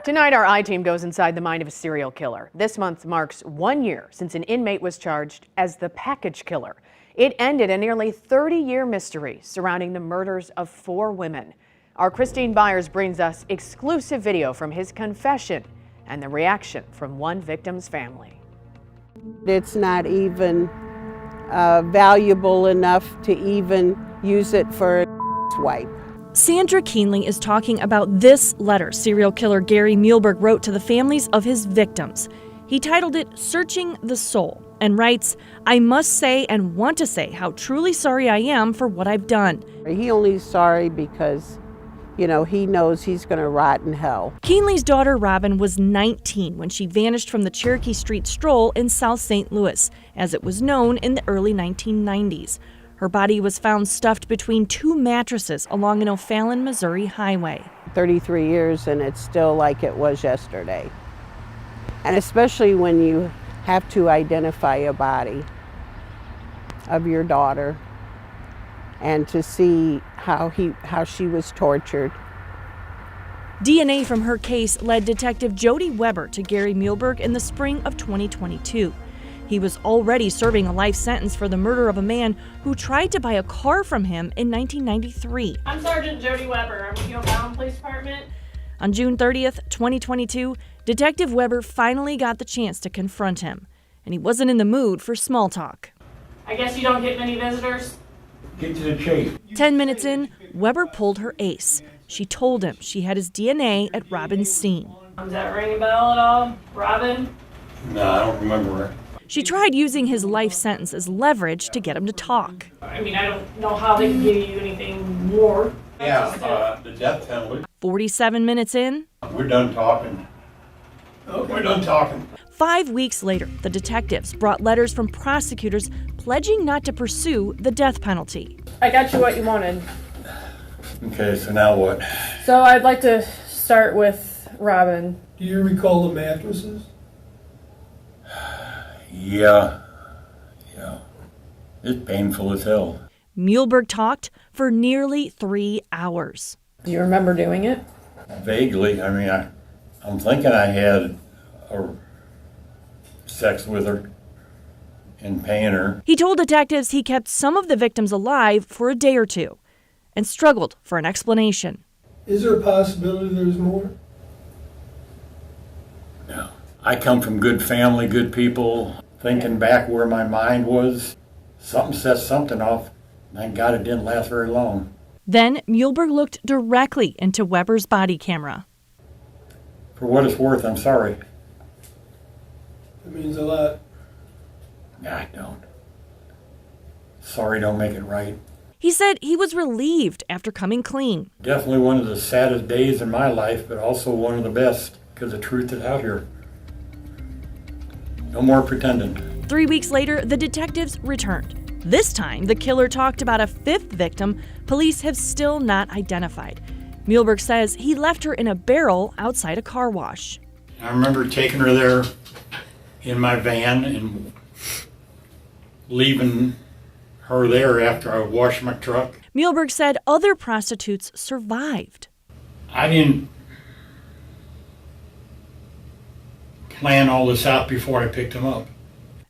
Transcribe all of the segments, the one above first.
Tonight, our I-Team goes inside the mind of a serial killer. This month marks 1 year since an inmate was charged as the package killer. It ended a nearly 30-year mystery surrounding the murders of 4 women. Our Christine Byers brings us exclusive video from his confession and the reaction from one victim's family. It's not even valuable enough to even use it for a swipe. Sandra Keenly is talking about this letter serial killer Gary Muehlberg wrote to the families of his victims. He titled it Searching the Soul and writes, "I must say and want to say how truly sorry I am for what I've done." He only is sorry because, he knows he's going to rot in hell. Keenly's daughter Robin was 19 when she vanished from the Cherokee Street Stroll in South St. Louis, as it was known in the early 1990s. Her body was found stuffed between 2 mattresses along an O'Fallon, Missouri highway. 33 years and it's still like it was yesterday. And especially when you have to identify a body of your daughter and to see how she was tortured. DNA from her case led Detective Jody Weber to Gary Muehlberg in the spring of 2022. He was already serving a life sentence for the murder of a man who tried to buy a car from him in 1993. I'm Sergeant Jody Weber. I'm with the O'Fallon Police Department. On June 30th, 2022, Detective Weber finally got the chance to confront him, and he wasn't in the mood for small talk. I guess you don't get many visitors? Get to the chase. 10 minutes in, Weber pulled her ace. She told him she had his DNA at Robin's scene. Does that ring a bell at all, Robin? No, I don't remember it. She tried using his life sentence as leverage to get him to talk. I mean, I don't know how they can give you anything more. Yeah, the death penalty. 47 minutes in, We're done talking. Okay. We're done talking. 5 weeks later, the detectives brought letters from prosecutors pledging not to pursue the death penalty. I got you what you wanted. Okay, so now what? So I'd like to start with Robin. Do you recall the mattresses? Yeah. It's painful as hell. Muehlberg talked for nearly 3 hours. Do you remember doing it? Vaguely, I mean, I'm thinking I had sex with her and paying her. He told detectives he kept some of the victims alive for a day or two and struggled for an explanation. Is there a possibility there's more? No. I come from good family, good people. Thinking back where my mind was, something set something off. Thank God it didn't last very long. Then Muehlberg looked directly into Weber's body camera. For what it's worth, I'm sorry. It means a lot. Nah, I don't. Sorry don't make it right. He said he was relieved after coming clean. Definitely one of the saddest days in my life, but also one of the best, because the truth is out here. No more pretending. 3 weeks later, the detectives returned. This time, the killer talked about a 5th victim police have still not identified. Muehlberg says he left her in a barrel outside a car wash. I remember taking her there in my van and leaving her there after I washed my truck. Muehlberg said other prostitutes survived. I didn't plan all this out before I picked him up.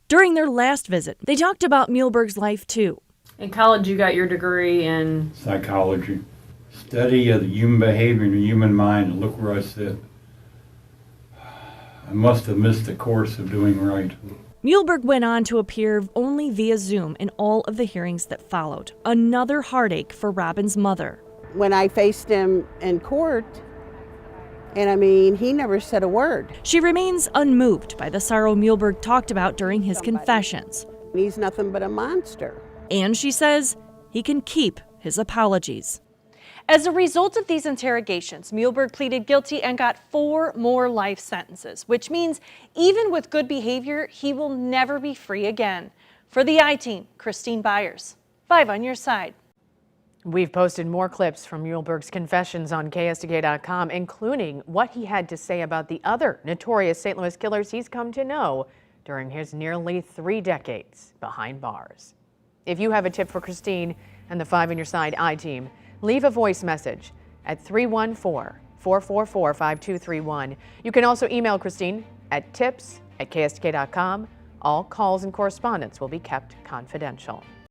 During their last visit, they talked about Muehlberg's life too. In college, you got your degree in Psychology. Study of the human behavior and the human mind, and look where I sit. I must have missed the course of doing right. Muehlberg went on to appear only via Zoom in all of the hearings that followed. Another heartache for Robin's mother. When I faced him in court, and he never said a word. She remains unmoved by the sorrow Muehlberg talked about during his confessions. He's nothing but a monster. And she says he can keep his apologies. As a result of these interrogations, Muehlberg pleaded guilty and got 4 more life sentences, which means even with good behavior, he will never be free again. For the I-Team, Christine Byers, 5 on your side. We've posted more clips from Muehlberg's confessions on KSDK.com, including what he had to say about the other notorious St. Louis killers he's come to know during his nearly 3 decades behind bars. If you have a tip for Christine and the 5 on your side I-Team, leave a voice message at 444-5231. You can also email Christine at tips@kstk.com. All calls and correspondence will be kept confidential.